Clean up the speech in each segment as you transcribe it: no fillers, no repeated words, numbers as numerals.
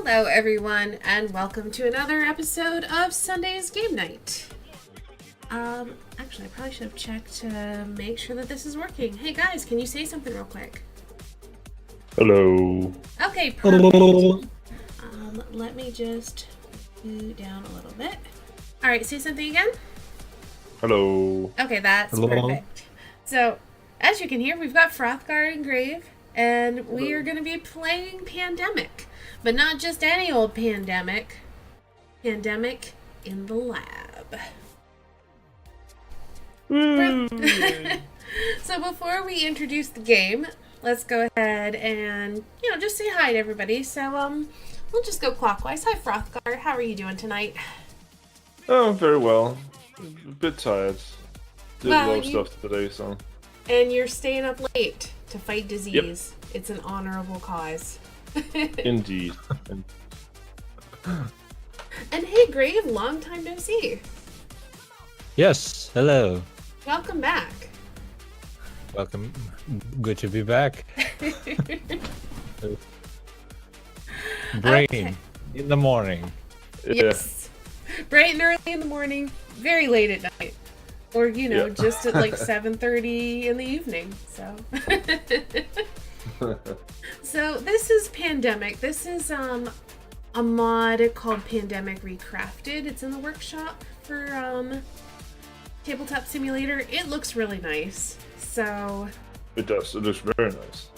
Hello everyone, and welcome to another episode of Sunday's Game Night. Actually I probably should have checked to make sure that this is working. Hey guys, can you say something real quick? Hello. Okay, perfect. Let me just do down a little bit. Alright, say something again. Hello. Okay, that's perfect. So, as you can hear, we've got Frothgar and Grave, and we are going to be playing Pandemic. But not just any old Pandemic. Pandemic in the lab. So before we introduce the game, let's go ahead and, just say hi to everybody. So, we'll just go clockwise. Hi, Frothgar. How are you doing tonight? Oh, very well. A bit tired. Did a lot of stuff today, so. And you're staying up late to fight disease. Yep. It's an honorable cause. Indeed. And hey, Grave, long time no see. Yes, hello. Welcome back. Welcome. Good to be back. Brain in the morning. Yes. Bright and early in the morning, very late at night. Or, just at like 7:30 in the evening. So. So this is Pandemic. This is a mod called Pandemic Recrafted. It's in the workshop for Tabletop Simulator. It looks really nice. So it does. It looks very nice.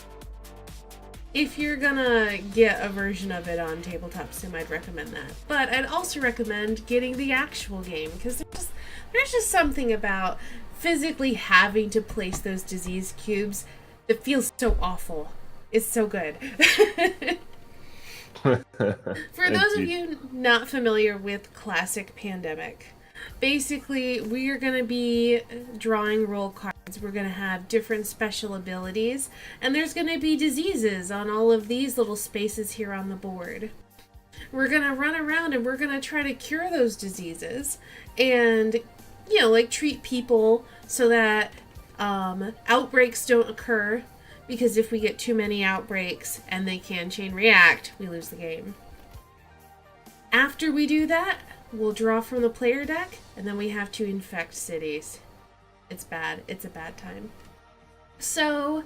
If you're gonna get a version of it on Tabletop Sim, I'd recommend that. But I'd also recommend getting the actual game, because there's just something about physically having to place those disease cubes that feels so awful. It's so good. For those of you not familiar with classic Pandemic, basically we are going to be drawing roll cards. We're going to have different special abilities, and there's going to be diseases on all of these little spaces here on the board. We're going to run around and we're going to try to cure those diseases and, treat people so that outbreaks don't occur. Because if we get too many outbreaks and they can chain react, we lose the game. After we do that, we'll draw from the player deck, and then we have to infect cities. It's bad. It's a bad time. So,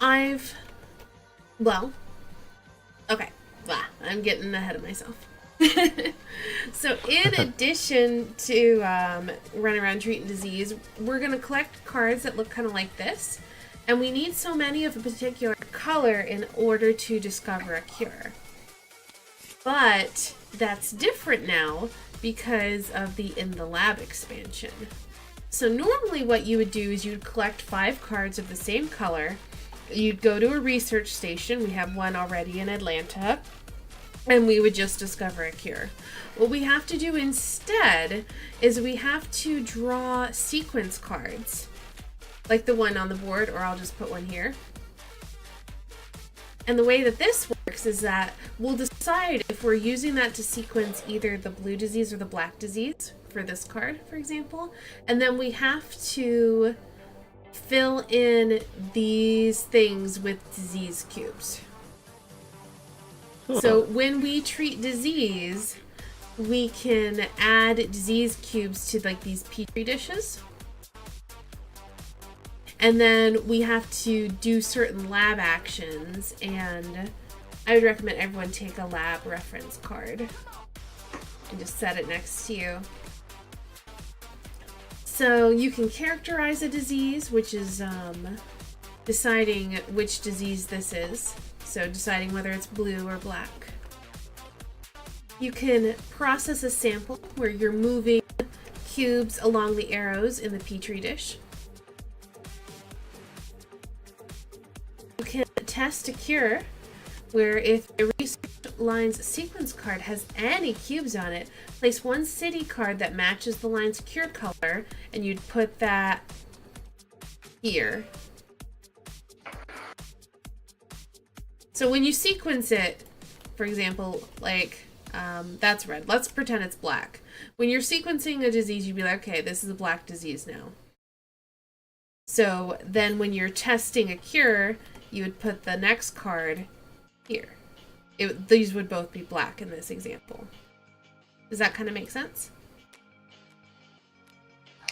I'm getting ahead of myself. So in addition to run around treating disease, we're going to collect cards that look kind of like this. And we need so many of a particular color in order to discover a cure. But that's different now because of the In the Lab expansion. So normally what you would do is you'd collect 5 cards of the same color. You'd go to a research station. We have one already in Atlanta. And we would just discover a cure. What we have to do instead is we have to draw sequence cards. Like the one on the board, or I'll just put one here. And the way that this works is that we'll decide if we're using that to sequence either the blue disease or the black disease for this card, for example. And then we have to fill in these things with disease cubes. So when we treat disease, we can add disease cubes to like these petri dishes. And then we have to do certain lab actions, and I would recommend everyone take a lab reference card and just set it next to you. So you can characterize a disease, which is deciding which disease this is. So deciding whether it's blue or black. You can process a sample where you're moving cubes along the arrows in the petri dish. You can test a cure where if a research line's sequence card has any cubes on it, place one city card that matches the line's cure color, and you'd put that here. So when you sequence it, for example, that's red. Let's pretend it's black. When you're sequencing a disease, you'd be like, okay, this is a black disease now. So then when you're testing a cure, you would put the next card here. These would both be black in this example. Does that kind of make sense?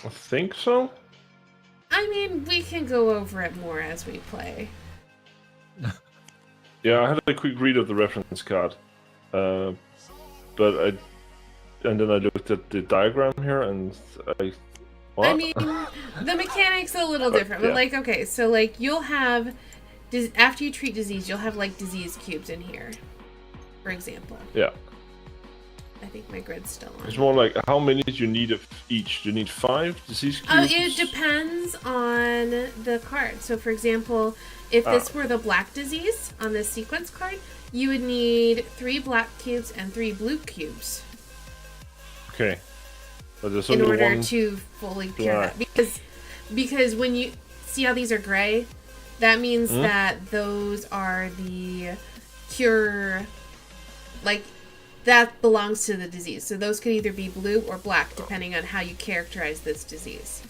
I think so. I mean, we can go over it more as we play. Yeah, I had a quick read of the reference card, and then I looked at the diagram here, and what? I mean, the mechanic's a little different, but like, okay, so like you'll have, after you treat disease, you'll have like disease cubes in here, for example. Yeah. I think my grid's still on. It's more like, how many do you need of each? Do you need 5 disease cubes? It depends on the card. So, for example, if this were the black disease on this sequence card, you would need 3 black cubes and 3 blue cubes. Okay. But there's in only order one to fully cure that. Because when you see how these are gray, that means that those are the cure, like, that belongs to the disease. So those could either be blue or black, depending on how you characterize this disease.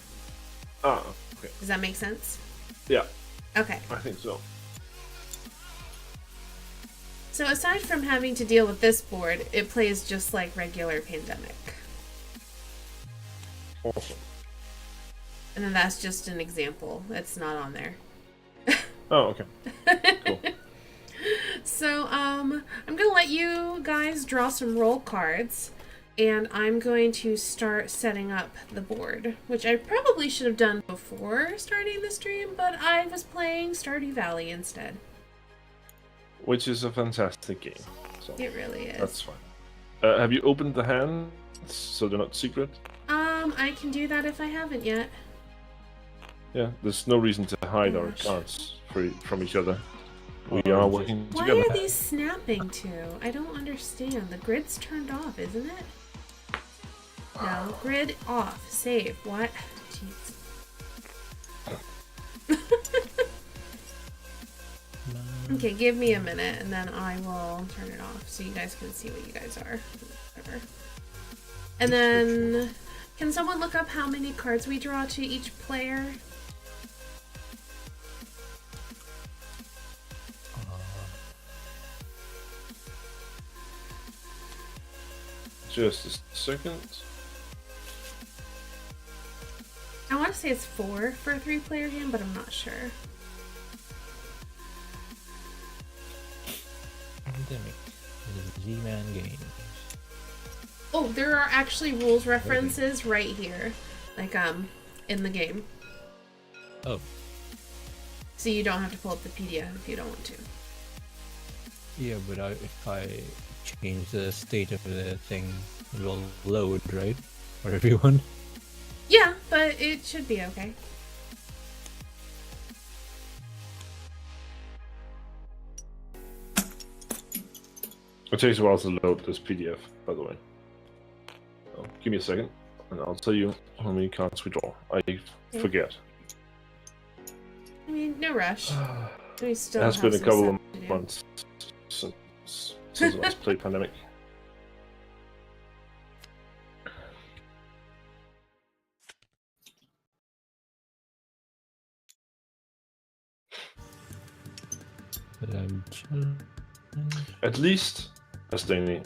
okay. Does that make sense? Yeah. Okay. I think so. So aside from having to deal with this board, it plays just like regular Pandemic. Awesome. And then that's just an example. It's not on there. Oh, okay. Cool. So, I'm going to let you guys draw some roll cards, and I'm going to start setting up the board, which I probably should have done before starting the stream, but I was playing Stardew Valley instead. Which is a fantastic game. So It really is. that's fine. Have you opened the hands so they're not secret? I can do that if I haven't yet. Yeah, there's no reason to hide our Gosh. cards from each other. We are working Why together. are these snapping to? I don't understand. The grid's turned off, isn't it? No, grid off. Save. What? Jeez. Okay, give me a minute and then I will turn it off so you guys can see what you guys are. Whatever. And then, can someone look up how many cards we draw to each player? Just a second. I want to say it's 4 for a 3-player game, but I'm not sure. Pandemic. Z-Man game. Oh, there are actually rules references right here. Like, in the game. Oh. So you don't have to pull up the PDF if you don't want to. Yeah, but if I change the state of the thing, it will load, right? For everyone? Yeah, but it should be okay. It takes a while to load this PDF, by the way. So, give me a second, and I'll tell you how many cards we draw. I forget. I mean, no rush. We still It has have been a some couple stuff of to do. months since I last played Pandemic. But I'm At least, Astani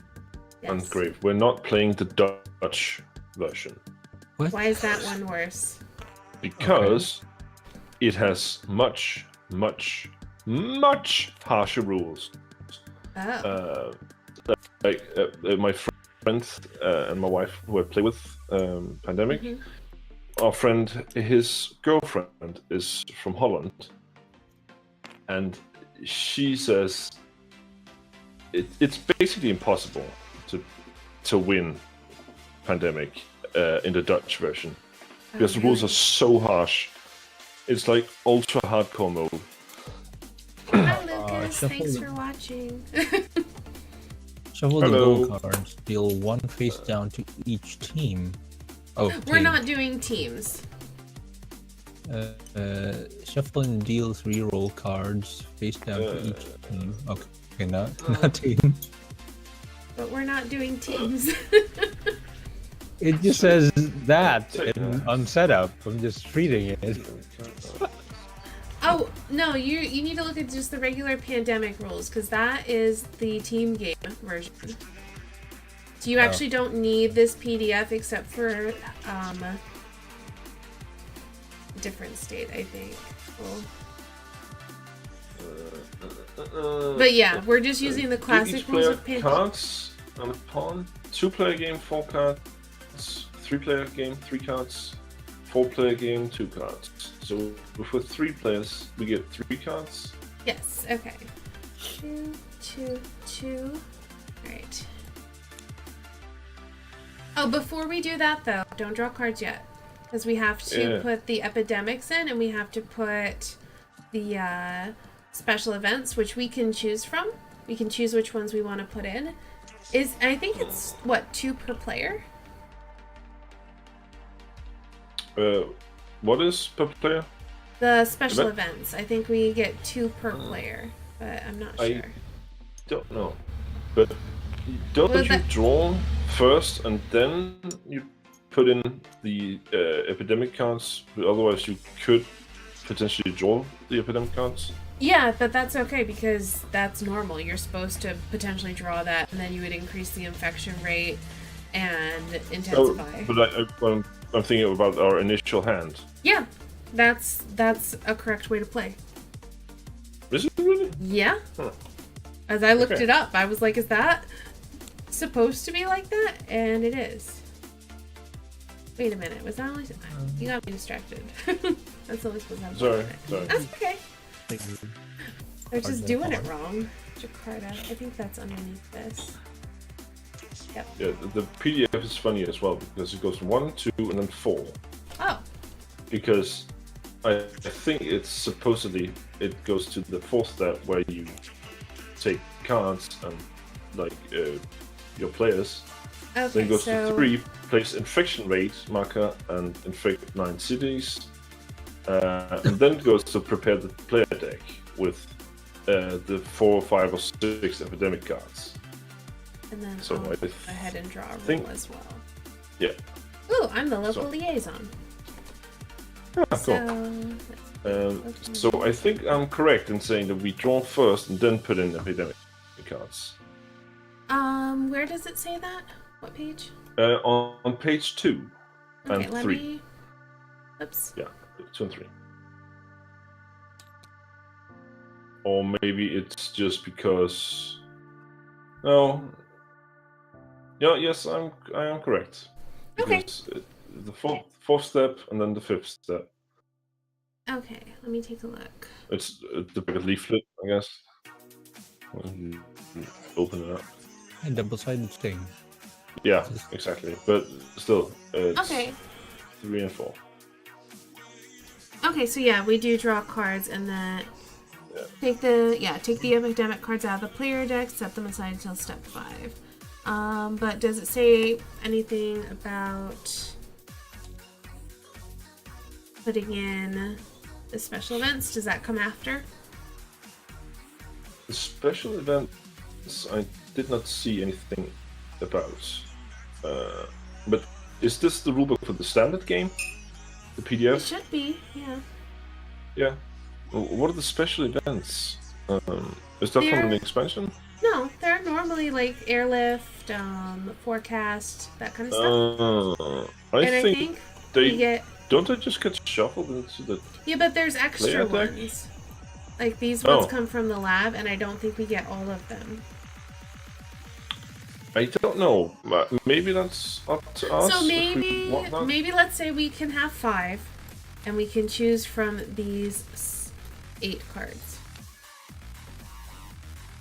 and Yes. Grave, we're not playing the Dutch version. What? Why is that one worse? Because it has much, much, much harsher rules. Oh. My friend and my wife, who I play with, Pandemic, our friend, his girlfriend is from Holland, and she says it's basically impossible to win Pandemic in the Dutch version because the rules are so harsh. It's like ultra hardcore mode. Hi, Lucas. shuffle Thanks the- for watching. Shuffle Hello. the gold cards. Deal one face down to each team. Oh, We're team. not doing teams. Shuffle and deal 3 roll cards face down to each team. Okay, not Oh. team. But we're not doing teams. It just says that Take that. on setup. I'm just reading it. Oh, No, you need to look at just the regular pandemic rules, because that is the team game version. So you actually don't need this PDF except for different state, I think. But yeah, we're just using the classic rules of pandemic. Cards and a pawn. 2-player game, 4 cards. 3-player game, 3 cards. 4-player game, 2 cards. So for 3 players, we get 3 cards. Yes. Okay. 2, 2, 2. All right. Oh, before we do that though, don't draw cards yet, because we have to put the epidemics in, and we have to put the special events, which we can choose from. We can choose which ones we want to put in. I think it's what, 2 per player? What is per player? The special events. I think we get 2 per player, but I'm not sure. I don't know. But don't you draw first and then you put in the epidemic cards? Otherwise, you could potentially draw the epidemic cards. Yeah, but that's okay because that's normal. You're supposed to potentially draw that, and then you would increase the infection rate and intensify. But I'm thinking about our initial hand. Yeah, that's a correct way to play. Is it really? Yeah. Huh. As I looked it up, I was like, is that supposed to be like that? And it is. Wait a minute, was that only... You got me distracted. That's only supposed to happen. Sorry. That's okay. They're just doing it wrong. Jakarta. I think that's underneath this. Yep. Yeah, the PDF is funny as well because it goes 1, 2, and then 4. Oh. Because I think it's supposedly it goes to the 4th step where you take cards and like your players. Okay, then it goes to 3, place infection rate marker and infect 9 cities. And then it goes to prepare the player deck with the 4, 5, or 6 epidemic cards. And then so I'll go ahead and draw a rule as well. Yeah. Ooh, I'm the local liaison. Ah, cool. So I think I'm correct in saying that we draw first and then put in epidemic cards. Where does it say that? What page? On page 2 okay, and let 3. Me... Oops. Yeah, 2 and 3. Or maybe it's just because... No. Yeah, yes, I am correct. Because the 4th step and then the 5th step. Okay, let me take a look. It's the big leaflet, I guess. Open it up. A double-sided thing. Yeah, exactly. But still, it's okay. 3 and 4. Okay, so yeah, we do draw cards and then take the epidemic cards out of the player deck, set them aside until step 5. But does it say anything about putting in the special events? Does that come after? The special events, I did not see anything about. But is this the rulebook for the standard game? The PDF? It should be, yeah. Yeah. What are the special events? Is that from an expansion? No, they're normally like airlift, forecast, that kind of stuff. I think they don't they just get shuffled into the... Yeah, but there's extra ones. Like these ones come from the lab, and I don't think we get all of them. I don't know. Maybe that's up to us. So maybe let's say we can have 5, and we can choose from these 8 cards.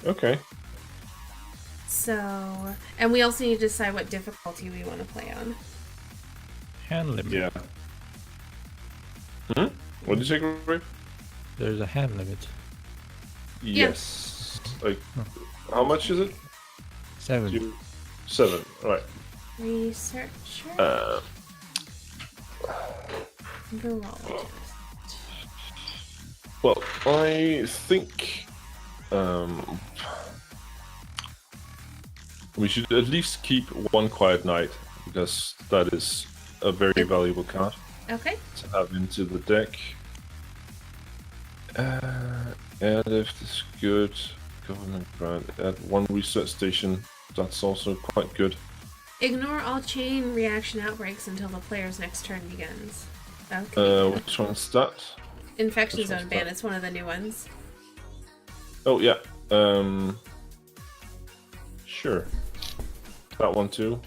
Okay. So, and we also need to decide what difficulty we want to play on. Hand limit. Yeah. What did you say, Greg? There's a hand limit. Yes. Like, how much is it? 7. 7. Right. Researcher. Virologist. Well, I think we should at least keep one quiet night because that is a very valuable card to have into the deck. Airlift is good. Government grant. Add 1 research station. That's also quite good. Ignore all chain reaction outbreaks until the player's next turn begins. Okay. Which one's that? Infection which zone one's ban. that? It's one of the new ones. Oh yeah. Sure. That one too.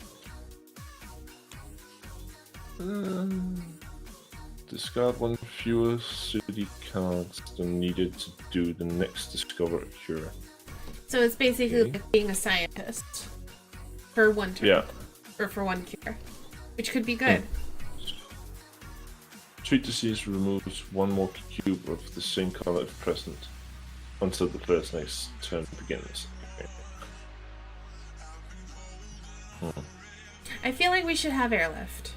Discard 1 fewer city cards than needed to do the next discover cure. So it's basically Okay. like being a scientist for 1 turn. Yeah. Or for 1 cure. Which could be good. Treat disease removes 1 more cube of the same color if present until the player's next turn begins. Okay. I feel like we should have airlift.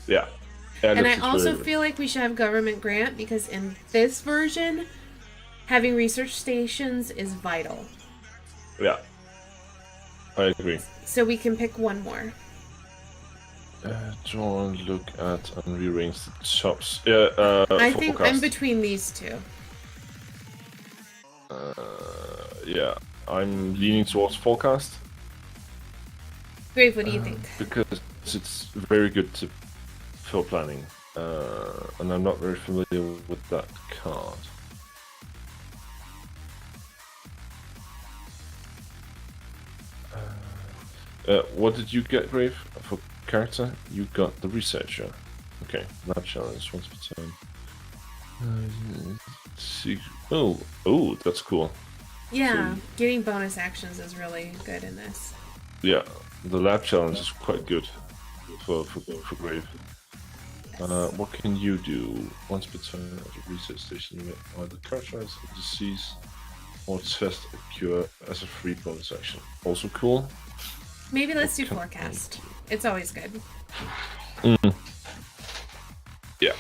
Yeah. And I Airlift is also very good. feel like we should have government grant because in this version, having research stations is vital. Yeah. I agree. So we can pick 1 more. Draw and look at and rearrange the tops. I think I'm forecast. between these 2. Yeah, I'm leaning towards forecast Grave, what do you think? because it's very good for planning, and I'm not very familiar with that card. What did you get, Grave, for character? You got the researcher. Okay, lab challenge once per turn. Oh, that's cool. Yeah, getting bonus actions is really good in this. Yeah, the lab challenge is quite good for Grave. What can you do? Once per turn at a research station, you may either characterize a disease or test a cure as a free bonus action. Also cool. Maybe let's do What can forecast. It's always good. Yeah.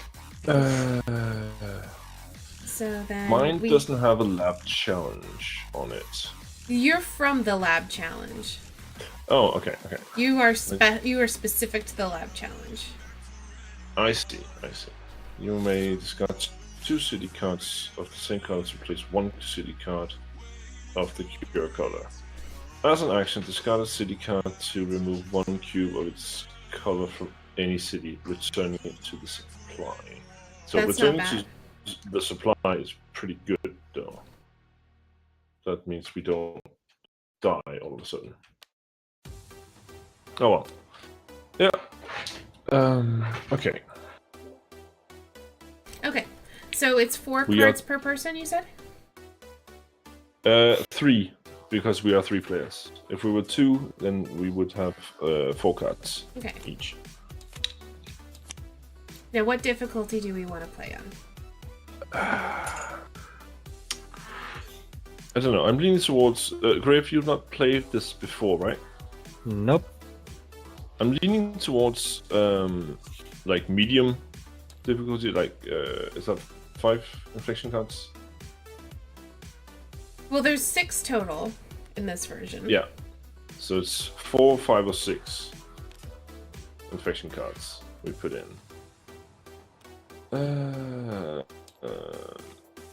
So then Mine doesn't have a lab challenge on it. You're from the lab challenge. Oh, okay. You are specific to the lab challenge. I see. You may discard 2 city cards of the same color to replace 1 city card of the cure color. As an action, discard a city card to remove 1 cube of its color from any city, returning it to the supply. So That's not returning to the supply is pretty good, though. That means we don't die all of a sudden. Oh well. Yeah. Okay. Okay. So it's 4 We cards are- per person, you said? 3, because we are 3 players. If we were 2, then we would have 4 cards Okay. each. Now, what difficulty do we want to play on? I don't know. I'm leaning towards Grave. You've not played this before, right? Nope. I'm leaning towards like medium difficulty. Like is that 5 inflection cards? Well, there's 6 total in this version. Yeah. So it's 4, 5, or 6 infection cards we put in.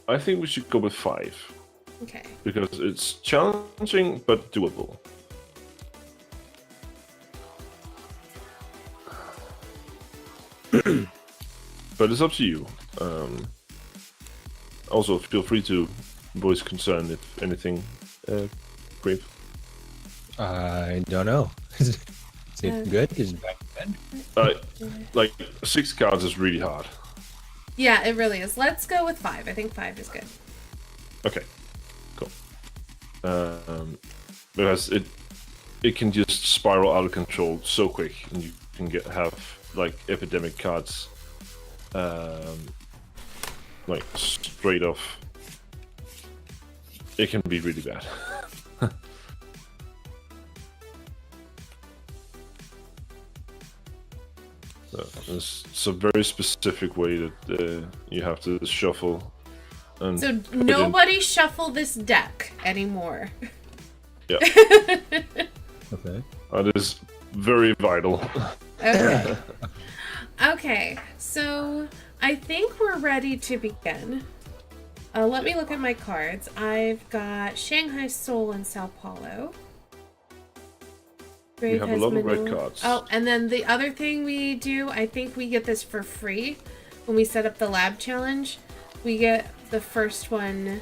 I think we should go with 5 Okay. because it's challenging but doable. But it's up to you. Also, feel free to voice concern if anything. Grave. I don't know. Is it good? Is it bad? Like 6 cards is really hard. Yeah, it really is. Let's go with 5. I think 5 is good. Okay, cool. Because it can just spiral out of control so quick, and you can have like epidemic cards, like straight off. It can be really bad. It's a very specific way that you have to shuffle. And So put in- nobody shuffle this deck anymore. Yeah, Okay. that is very vital. Okay. Okay, so I think we're ready to begin. Let me look at my cards. I've got Shanghai Seoul and Sao Paulo. We have a lot of red cards. Oh, and then the other thing we do, I think we get this for free when we set up the lab challenge. We get the first one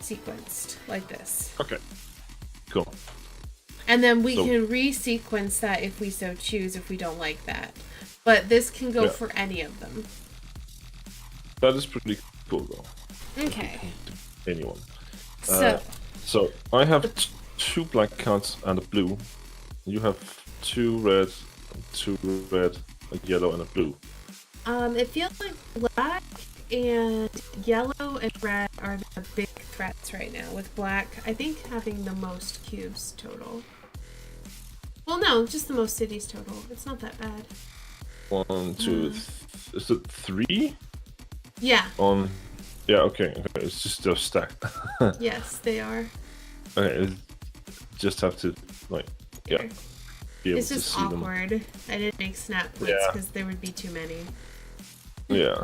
sequenced like this. Okay. Cool. And then we can resequence that if we so choose, if we don't like that. But this can go for any of them. That is pretty cool, though. Okay. Anyone. So I have 2 black cards and a blue. You have 2 red, a yellow, and a blue. It feels like black and yellow and red are the big threats right now, with black, I think, having the most cubes total. Well, no, just the most cities total. It's not that bad. 1, 2, is it 3? Yeah. Yeah, okay. It's just they're stacked. Yes, they are. Okay, just have to, like, be able It's to just see them. awkward. I didn't make snap points because there would be too many. Yeah.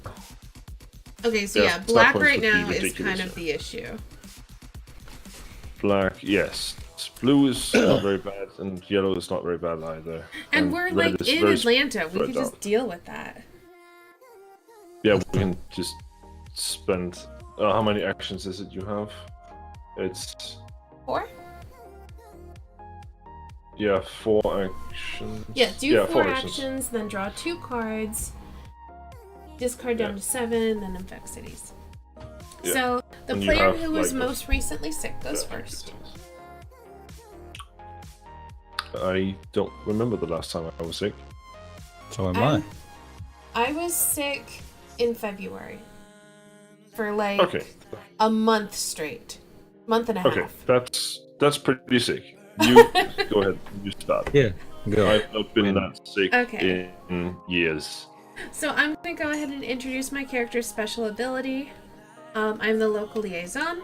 Okay, so Yeah, black snap points right would be now is ridiculous, kind of the issue. Black, yes. Blue is not very bad, and yellow is not very bad either. And we're red like is in very Atlanta. We spread could just out. deal with that. Yeah, we can just spend. How many actions is it you have? It's 4? yeah, 4 actions. Yeah, do 4 actions. actions, then draw 2 cards, discard down to 7, then infect cities. Yeah. So the And you player have, who was like, most recently sick goes Yeah, first. I don't remember the last time I was sick. So am I. I was sick in February for like Okay. a month straight, month and a Okay, half. that's pretty sick. You go ahead. You start. Yeah, go. I've not been that sick Okay. in years. So I'm gonna go ahead and introduce my character's special ability. I'm the local liaison.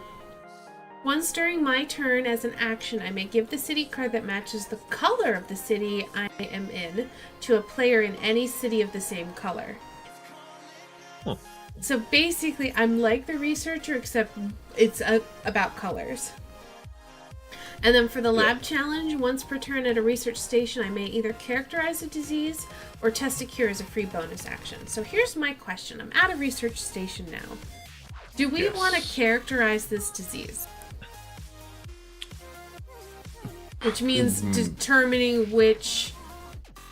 Once during my turn as an action, I may give the city card that matches the color of the city I am in to a player in any city of the same color. Huh. So basically, I'm like the researcher, except it's about colors. And then for the lab challenge, once per turn at a research station, I may either characterize a disease or test a cure as a free bonus action. So here's my question. I'm at a research station now. Do we want to characterize this disease? Which means determining which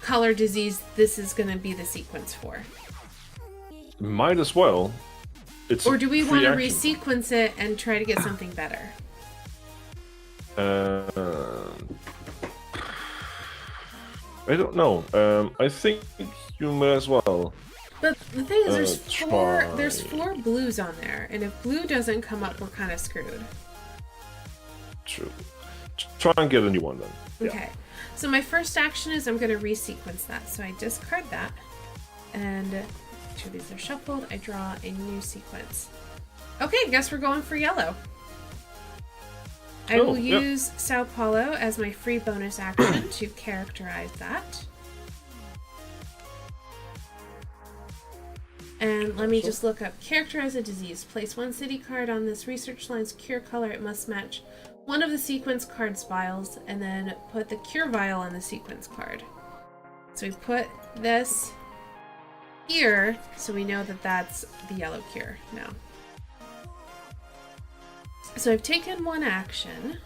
color disease this is going to be the sequence for. Might as well. It's Or do we want to action. resequence it and try to get something better? I don't know. I think you may as well. But the thing is, try. there's 4 blues on there, and if blue doesn't come up, we're kind of screwed. True. Try and get a new one then. Yeah. Okay, so my first action is I'm going to resequence that. So I discard that, and make sure these are shuffled. I draw a new sequence. Okay, guess we're going for yellow. I will use Sao Paulo as my free bonus action to characterize that. And let me just look up characterize a disease. Place 1 city card on this research line's cure color. It must match one of the sequence card's vials, and then put the cure vial on the sequence card. So we put this here, so we know that that's the yellow cure now. So I've taken 1 action.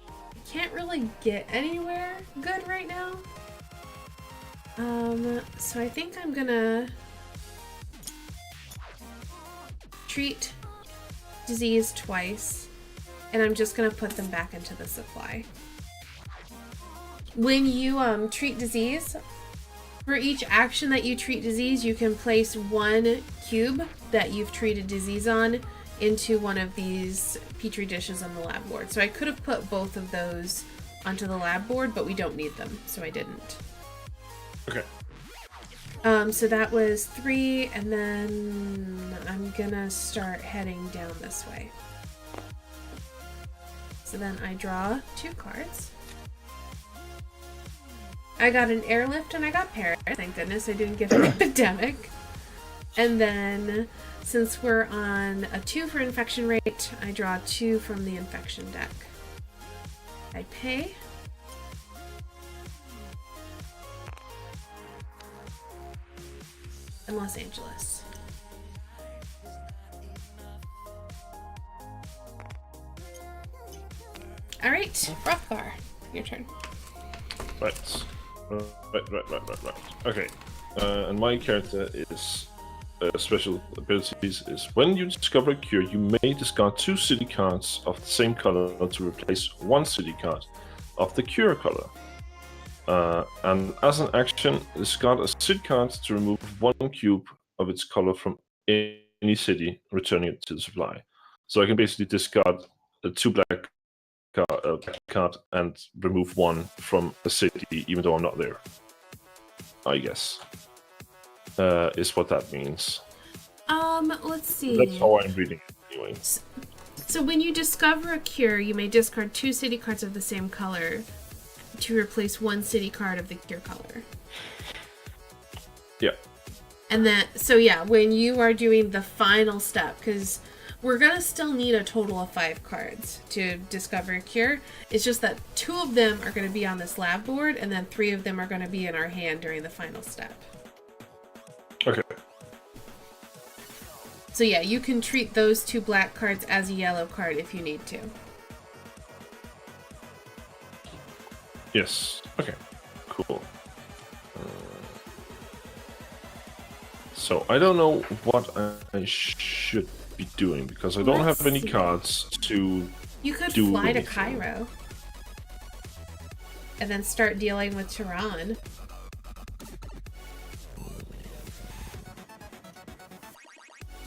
I can't really get anywhere good right now. So I think I'm gonna treat disease twice, and I'm just gonna put them back into the supply. When you treat disease, for each action that you treat disease, you can place 1 cube that you've treated disease on into one of these petri dishes on the lab board. So I could have put both of those onto the lab board, but we don't need them, so I didn't. Okay. So that was 3, and then I'm gonna start heading down this way. So then I draw 2 cards. I got an airlift and I got peril. Thank goodness I didn't get an epidemic. And then Since we're on a 2 for infection rate, I draw 2 from the infection deck. I pay. And Los Angeles. Alright, Rothgar, your turn. Right. Right. Okay. And my character is special abilities is when you discover a cure, you may discard 2 city cards of the same color to replace 1 city card of the cure color. And as an action, discard a city card to remove 1 cube of its color from any city, returning it to the supply. So I can basically discard a 2 black card and remove 1 from a city, even though I'm not there. I guess is what that means. Let's see. That's how I'm reading it, anyway. So when you discover a cure, you may discard 2 city cards of the same color to replace 1 city card of the cure color. Yeah. And then, so yeah, when you are doing the final step, because we're gonna still need a total of 5 cards to discover a cure. It's just that 2 of them are gonna be on this lab board, and then 3 of them are gonna be in our hand during the final step. Okay. So yeah, you can treat those 2 black cards as a yellow card if you need to. Yes. Okay. Cool. So I don't know what I should be doing because I don't have any cards to. You could do fly to anything. Cairo and then start dealing with Tehran.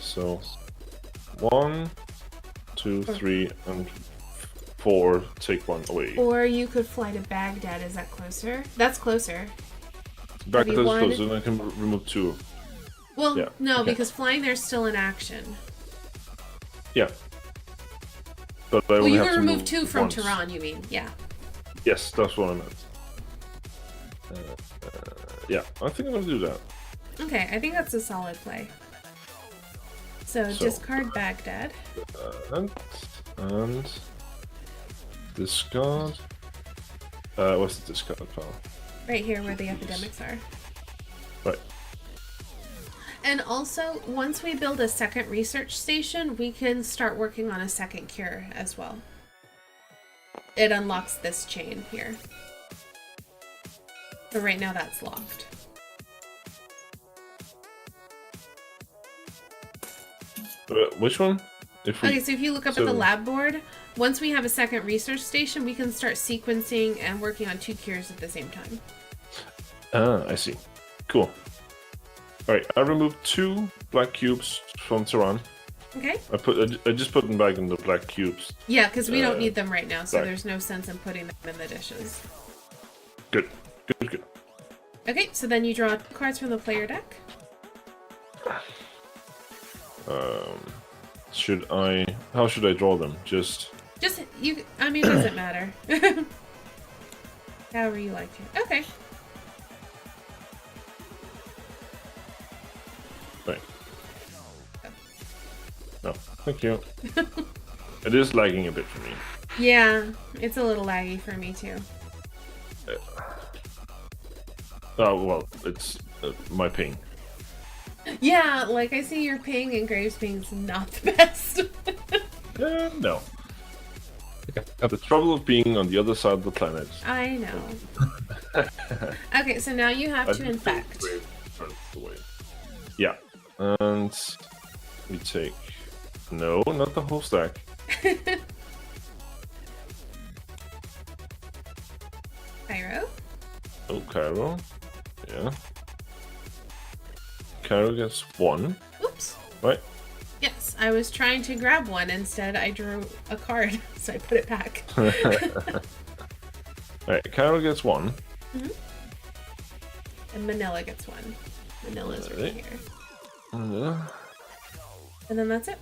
So 1, 2, 3, and 4. Take 1 away. Or you could fly to Baghdad. Is that closer? That's closer. Back to maybe this one. closer, and I can remove 2. Well, Yeah, no, okay. because flying there's still in action. Yeah. But I Well, only you have can to remove move 2 from once. Tehran, you mean? Yeah. Yes, that's what I meant. Yeah, I think I'm gonna do that. Okay, I think that's a solid play. So discard Baghdad. And discard. What's the discard pile? Right here where the epidemics are. Right. And also, once we build a second research station, we can start working on a second cure as well. It unlocks this chain here. But right now that's locked. Which one? If we, Okay, so if you look up at the lab board, once we have a second research station, we can start sequencing and working on 2 cures at the same time. I see. Cool. Alright, I removed 2 black cubes from Tehran. Okay? I just put them back in the black cubes. Yeah, because we don't need them right now, so right. there's no sense in putting them in the dishes. Good. Okay, so then you draw cards from the player deck. How should I draw them? Just you. I mean, it doesn't matter. However you like to. Okay. right. No, thank you. It is lagging a bit for me. Yeah, it's a little laggy for me too. Oh well, it's my ping. Yeah, like I see your ping and Graves' ping's not the best. No. The trouble of being on the other side of the planet. I know. Okay, so now you have to infect. Yeah, and we take no, not the whole stack. Cairo. Oh, Cairo. Yeah. Cairo gets 1. Oops. Right. Yes, I was trying to grab one. Instead, I drew a card, so I put it back. Alright, Cairo gets 1. Mm-hmm. And Manila gets 1. Manila's right here. And then that's it.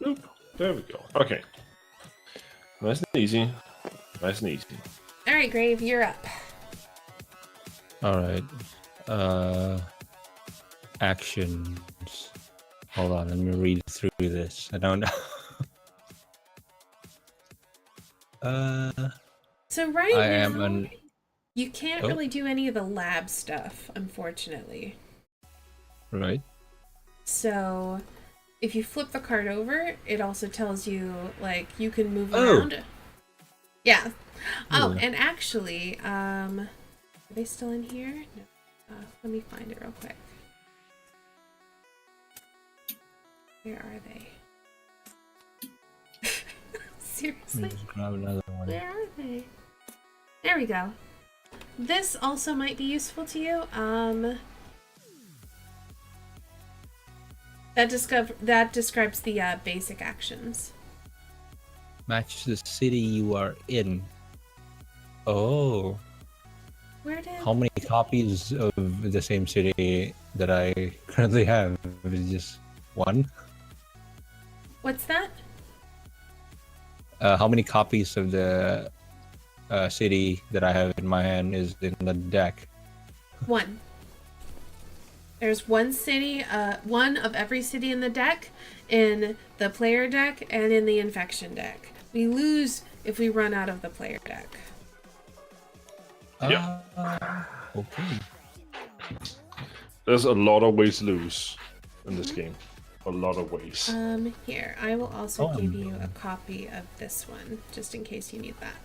Oop, there we go. Okay. Nice and easy. Nice and easy. Alright, Grave, you're up. Alright. Actions. Hold on, let me read through this. I don't know. So right I now, am an. you can't Oh. really do any of the lab stuff, unfortunately. Right. So if you flip the card over, it also tells you, like, you can move Oh. around. Yeah. Oh, Yeah. and actually, are they still in here? No. Let me find it real quick. Where are they? Seriously? Just grab another one. Where are they? There we go. This also might be useful to you. That describes the basic actions. Match the city you are in. Oh. Where did? How many copies of the same city that I currently have? Is it just one? What's that? How many copies of the city that I have in my hand is in the deck? One. There's one city, one of every city in the deck, in the player deck, and in the infection deck. We lose if we run out of the player deck. Yeah. Okay. There's a lot of ways to lose in this game. A lot of ways. Here, I will also Oh, give you a copy of this one, just in case you need that.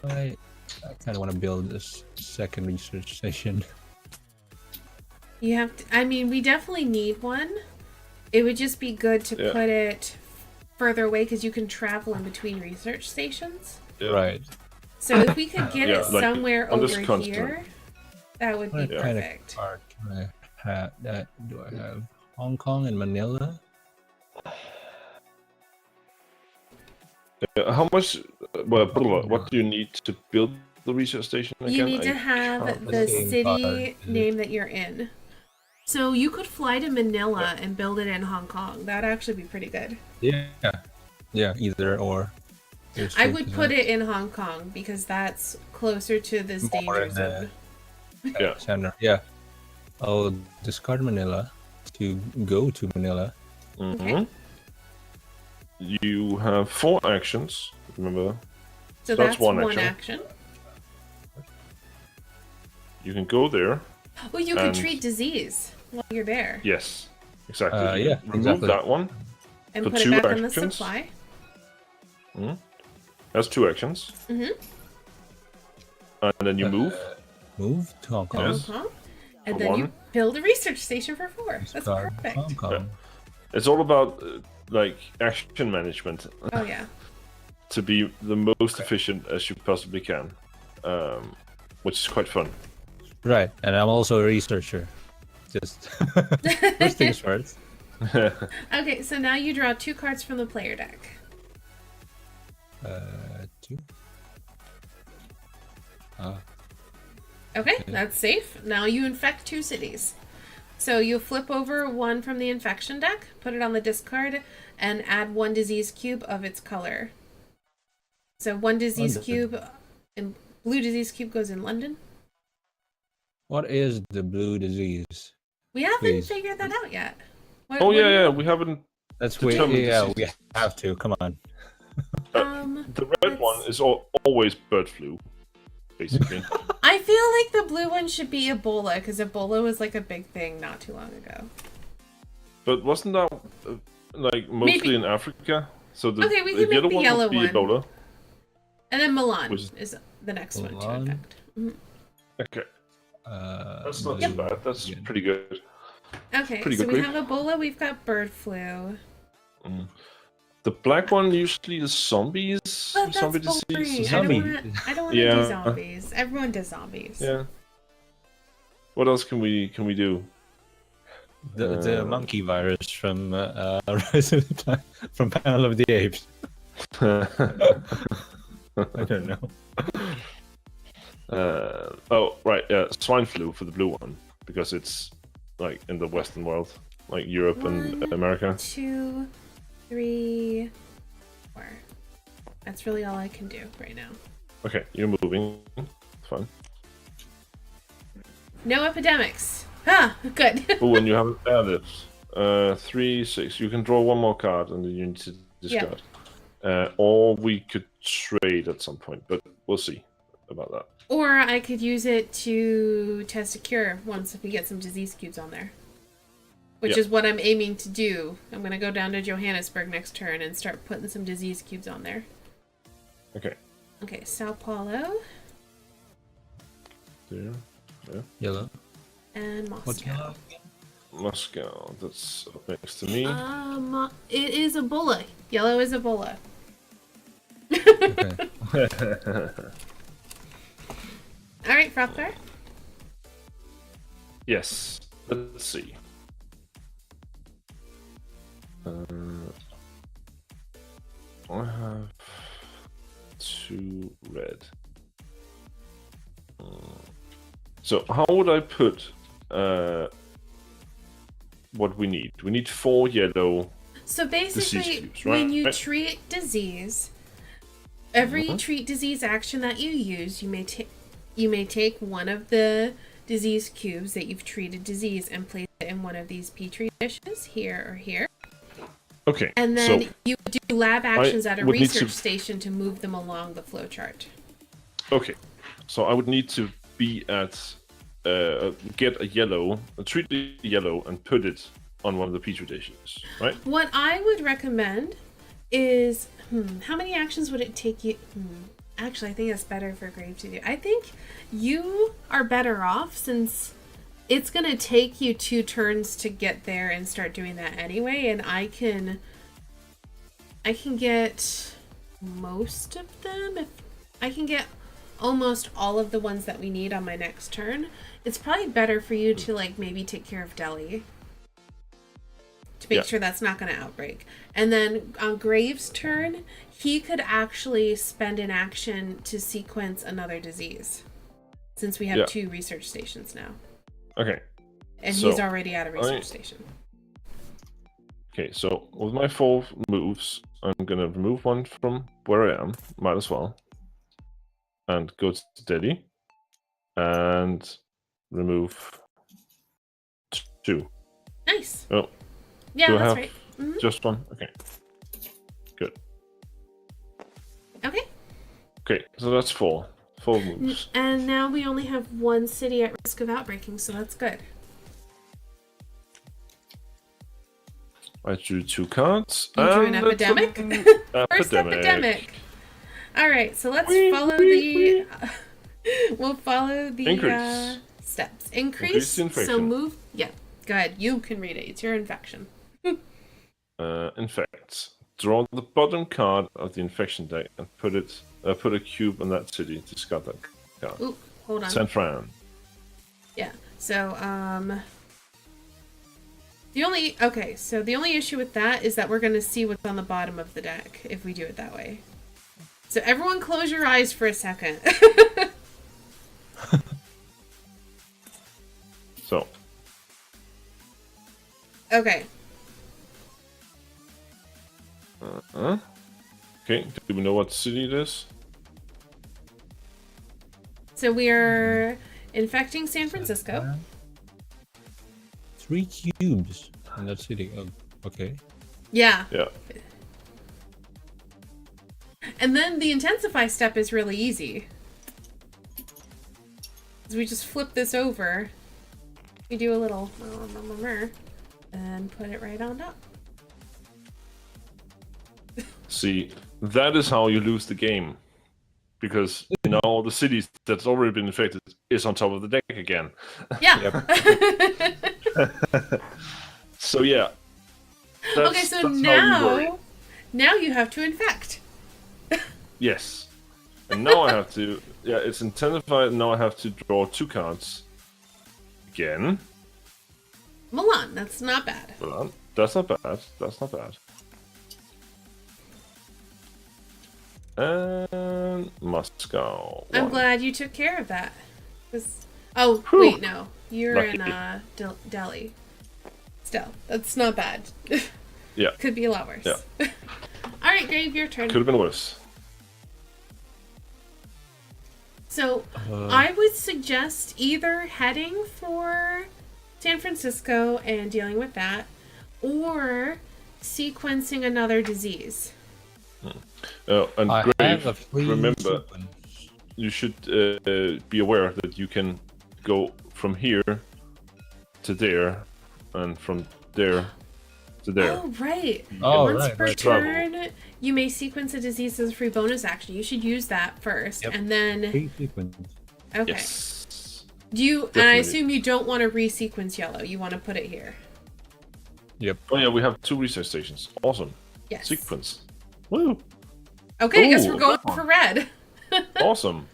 I kind of want to build this second research station. You have to, I mean, we definitely need one. It would just be good to put it further away because you can travel in between research stations. Yeah. Right. So if we could get it like somewhere on this over continent. here, that would be What kind of perfect. card can I have? Do I have Hong Kong and Manila? How much? Well, what do you need to build the research station again? You need to I have can't the same city card. name that you're in. So you could fly to Manila and build it in Hong Kong. That'd actually be pretty good. Yeah. Yeah, either or. I would put it in Hong Kong because that's closer to this More danger in zone. Yeah. center. Yeah. I'll discard Manila to go to Manila. Mhm. You have 4 actions. Remember, So That's that's one one action. action. you can go there. Oh, you could And- treat disease while you're there Yes, exactly. You Yeah, remove exactly. that one. and For put it 2 back on the actions. supply. That's 2 actions. Mm-hmm. And then you move. Move to Hong Kong. Yes. And For then you one. build a research station for 4. That's Discard perfect. Hong Kong. It's all about like action management Oh yeah. to be the most efficient as you possibly can, which is quite fun. Right, and I'm also a researcher. Just first things first. Okay, so now you draw 2 cards from the player deck. 2. Okay, that's safe. Now you infect 2 cities. So you flip over 1 from the infection deck, put it on the discard, and add 1 disease cube of its color. So 1 disease London. cube, and blue disease cube goes in London. What is the blue disease? We haven't Please. figured that out yet. What, Oh what do yeah, you- yeah. We haven't. That's Determined yeah, we diseases. have to. Come on. The red one is always bird flu, basically. I feel like the blue one should be Ebola, because Ebola was like a big thing not too long ago. But wasn't that like mostly Maybe. in Africa? So the, Okay, we the can make yellow the one yellow would be one. Ebola. And then Milan Which is- is the next one to Milan? infect. Okay, that's not blue too bad. That's again. pretty good. Okay, Pretty so good we brief. have Ebola, we've got bird flu. The black one usually is zombies. But that's zombie boring. disease. I don't Zombie. wanna do Yeah. zombies. Everyone does zombies. Yeah. What else can we do? The monkey virus from from Panel of the Apes. I don't know. Oh right, yeah, swine flu for the blue one because it's like in the Western world, like Europe and 1, America. 2, 3, 4. That's really all I can do right now. Okay, you're moving. It's fine. No epidemics. Ah, good. Oh, and you have added 3, 6. You can draw one more card, and then you need to discard. Or we could trade at some point, but we'll see about that. Or I could use it to test a cure once we get some disease cubes on there. Which is what I'm aiming to do. I'm going to go down to Johannesburg next turn and start putting some disease cubes on there. Okay. Okay, Sao Paulo. There. Yeah. Yellow. And Moscow. What's yellow? Moscow. That's up next to me. It is Ebola. Yellow is Ebola. Okay. All right, Frogfire. Yes. Let's see. I have 2 red. So how would I put what we need? We need 4 yellow. So basically, cubes, right? when you treat disease, every treat disease action that you use, you may take one of the disease cubes that you've treated disease and place it in one of these petri dishes, here or here. Okay. And then so you do lab actions at a would need research to- station to move them along the flowchart. Okay. So I would need to be at get a yellow, treat the yellow, and put it on one of the petri dishes, right? What I would recommend is, how many actions would it take you? Actually, I think it's better for Grave to do. I think you are better off since it's going to take you 2 turns to get there and start doing that anyway, and I can get most of them. If I can get almost all of the ones that we need on my next turn, it's probably better for you to like maybe take care of Delhi to make sure that's not going to outbreak. And then on Graves' turn, he could actually spend an action to sequence another disease, since we have 2 research stations now. Okay. And So, he's already at a research station. Okay, so with my 4 moves, I'm gonna remove one from where I am, might as well, and go to Delhi, and remove 2. Nice. Oh, Yeah, do I that's have right. Mhm. just one? Okay, good. Okay. Okay, so that's 4 moves. And now we only have 1 city at risk of outbreaking, so that's good. I drew 2 cards. You drew an and it's epidemic? an First epidemic. All right, so let's Wee, follow wee, the. We'll follow the Increase. steps. Increase the infection. So move. Yeah, go ahead. You can read it. It's your infection. Infect. Draw the bottom card of the infection deck and put a cube on that city. Discard that card. Ooh, hold on. San Fran. Yeah. So the only issue with that is that we're going to see what's on the bottom of the deck if we do it that way. So everyone close your eyes for a second. So. Okay. Okay, do we know what city it is? So we are infecting San Francisco. 3 cubes in that city. Oh, okay. Yeah. Yeah. And then the intensify step is really easy. So we just flip this over. We do a little and put it right on top. See, that is how you lose the game. Because now all the cities that's already been infected is on top of the deck again. Yeah. So yeah. Okay, so now you have to infect. Yes. And now I have to it's intensified, and now I have to draw 2 cards. Again. Milan, that's not bad. Well, that's not bad. That's not bad. And Moscow. I'm 1. glad you took care of that. Oh, Whew. wait, no. You're Lucky. in Delhi. Still, that's not bad. Yeah. Could be a lot worse. Yeah. Alright, Grave, your turn. Could have been worse. So, I would suggest either heading San Francisco and dealing with that, or sequencing another disease. And I have a Grave, free remember, sequence. you should be aware that you can go from here to there, and from there to there. Oh, right. Oh, Once right, per right. turn, you may sequence a disease as a free bonus action. You should use that first, Yep. and then... Free sequence. Okay. Yes. Do you... And I Definitely. assume you don't want to resequence yellow. You want to put it here. Yep. Oh yeah, we have 2 research stations. Awesome. Yes. Sequence. Woo. Okay, I guess Ooh, we're going that one. for red. Awesome.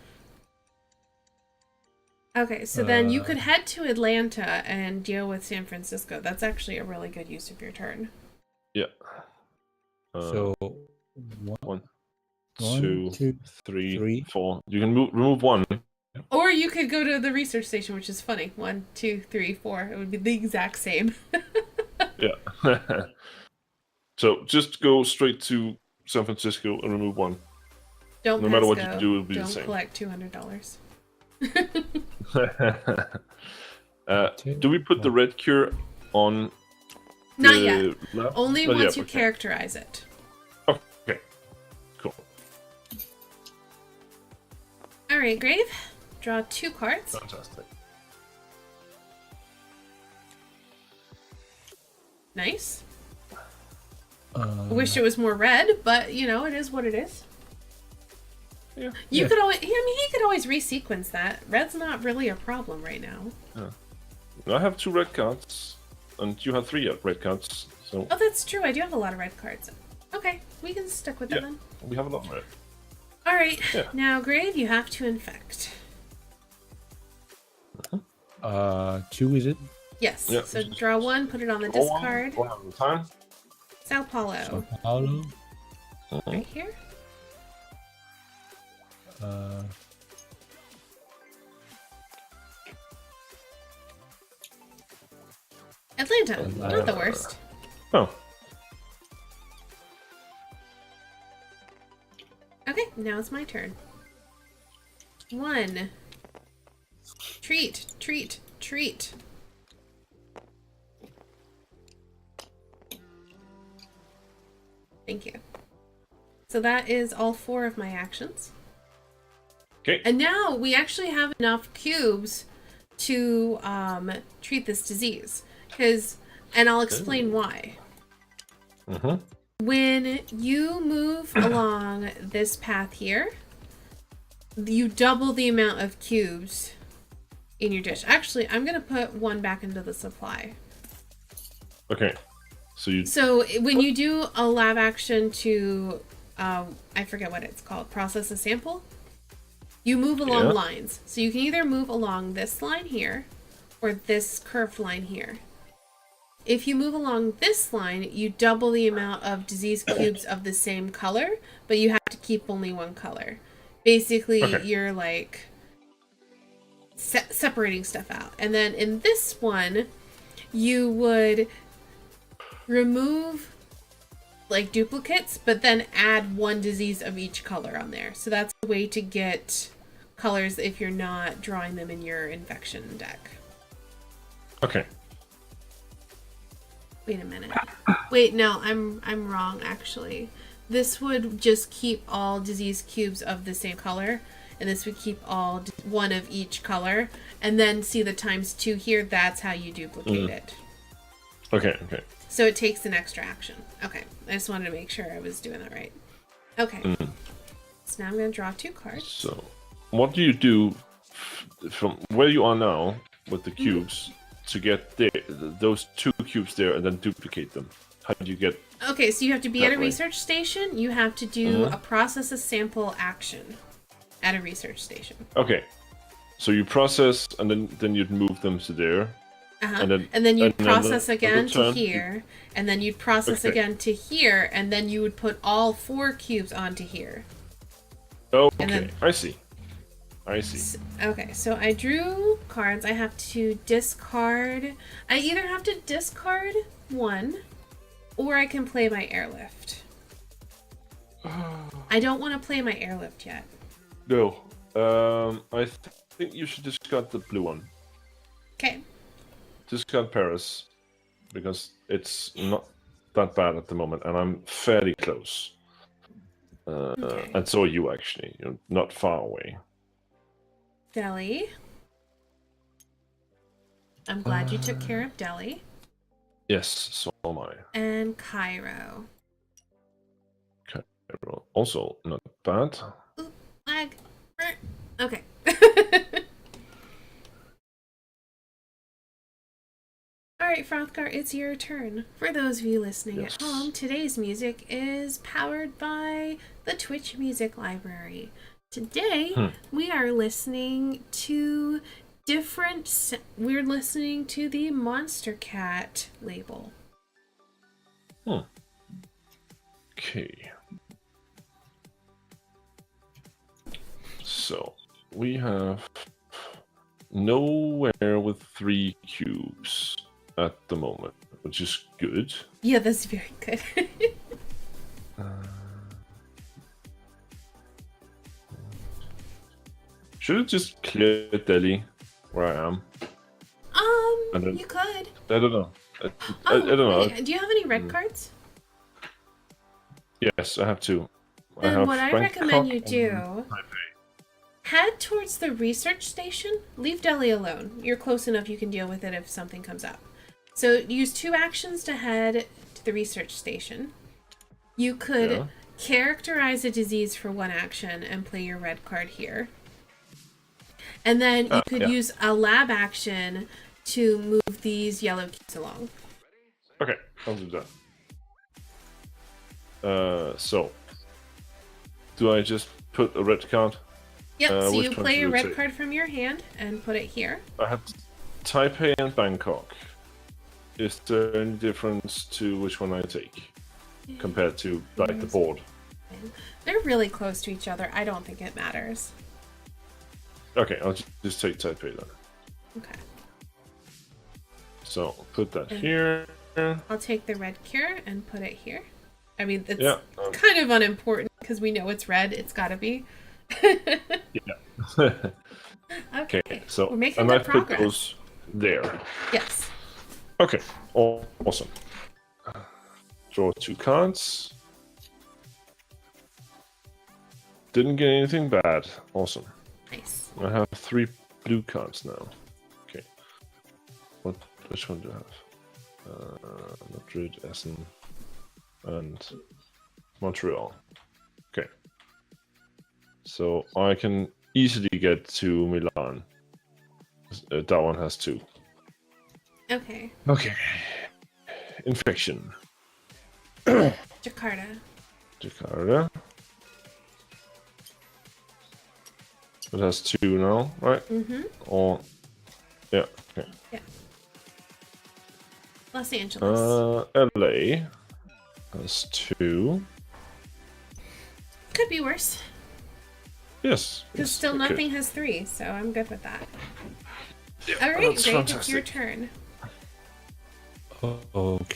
Okay, so then you could head to Atlanta and deal with San Francisco. That's actually a really good use of your turn. Yeah. So One, one, two, two, three, three. 4. You can remove 1. Or you could go to the research station, which is funny. 1, 2, 3, 4. It would be the exact same. Yeah. So just go straight to San Francisco and remove 1. Don't No matter what pass you go. do, it'll be the Don't same. collect $200. Do we put the red cure on? Not the yet. lab? Only Not once yet, you okay. characterize it. Okay. Cool. All right, Grave. Draw 2 cards. Fantastic. Nice. I wish it was more red, but you know, it is what it is. Yeah. You Yeah. could always, I mean, he could always resequence that. Red's not really a problem right now. I have 2 red cards, and you have 3 red cards. So Oh, that's true. I do have a lot of red cards. Okay, we can stick with it Yeah. then. we have a lot of red. All right, Yeah. now Grave, you have to infect. 2 is it? Yes. Yeah. So draw 1, put it on the Draw one, discard. 1 at a time. Sao Paulo, Sao Paulo. right here. Atlanta, not the worst. Oh, Okay, now it's my turn. 1. Treat, treat, treat. Thank you. So that is all 4 of my actions. okay. And now we actually have enough cubes to treat this disease. And I'll explain why. When you move along this path here, you double the amount of cubes in your dish. Actually, I'm going to put 1 back into the supply. Okay. So when you do a lab action to, I forget what it's called, process a sample, you move along Yeah. lines. So you can either move along this line here or this curved line here. If you move along this line, you double the amount of disease cubes of the same color, but you have to keep only 1 color. Basically, Okay. you're like separating stuff out. And then in this one, you would remove like duplicates, but then add 1 disease of each color on there. So that's a way to get colors if you're not drawing them in your infection deck. Okay. Wait a minute. Wait, no, I'm wrong actually. This would just keep all disease cubes of the same color, and this would keep all 1 of each color, and then see the ×2 here. That's how you duplicate it. Okay. Okay. So it takes an extra action. Okay, I just wanted to make sure I was doing that right. Okay. So now I'm going to draw 2 cards. So, what do you do from where you are now with the cubes to get those 2 cubes there and then duplicate them? How do you get? Okay, so you have to be at a That way. research station. You have to do a process a sample action at a research station. Okay. So you process and then you'd move them to there. And then you'd and then process the again to turn, here, and then you'd process Okay. again to here, and then you would put all 4 cubes onto here. Oh, And okay. then- I see. Okay, so I drew cards. I have to discard. I either have to discard 1, or I can play my airlift. I don't want to play my airlift yet. No. I think you should discard the blue one. Okay. discard Paris because it's not that bad at the moment, and I'm fairly close. Okay. And so are you, actually. You're not far away. Delhi. I'm glad you took care of Delhi. Yes, so am I. And Cairo. Cairo. Also, not bad. Oop, lag. Okay. Alright, Frothgar, it's your turn. For those of you listening at home, today's music is powered by the Twitch Music Library. Today, we are listening to we're listening to the Monster Cat label. Okay. So, we have nowhere with 3 cubes at the moment, which is good. Yeah, that's very good. Should it just clear Delhi where I am? You could. I don't know. I don't know. Wait, do you have any red cards? Yes, I have 2. Then what I recommend you Bangkok do, and Taipei. head towards the research station. Leave Delhi alone. You're close enough you can deal with it if something comes up. So use 2 actions to head to the research station. You could characterize a disease for 1 action and play your red card here. And then you could use a lab action to move these yellow keys along. Okay, I'll do that. So, do I just put a red card? Yep, so which you one play should your we red take? card from your hand and put it here. I have Taipei and Bangkok. Is there any difference to which one I take compared to like the board? They're really close to each other. I don't think it matters. Okay, I'll just take Taipei then. Okay. So put that here. I'll take the red cure and put it here. I mean, it's Yeah, kind of unimportant because we know it's red. It's got to be. Yeah. Okay. So we're making and good I put progress. those there. Yes. Okay. Awesome. Draw 2 cards. Didn't get anything bad. Awesome. Nice. I have 3 blue cards now. Okay. Which one do I have? Madrid, Essen, and Montreal. Okay. So I can easily get to Milan. That one has 2. Okay. Okay. Infection. Jakarta. Jakarta. It has 2 now, right? Mm-hmm. Or yeah. Okay. Yeah. Los Angeles. LA has 2. Could be worse. Yes. Because yes, still okay. nothing has 3, so I'm good with that. Yeah, All right, that's Jake, it's your fantastic. turn. Okay.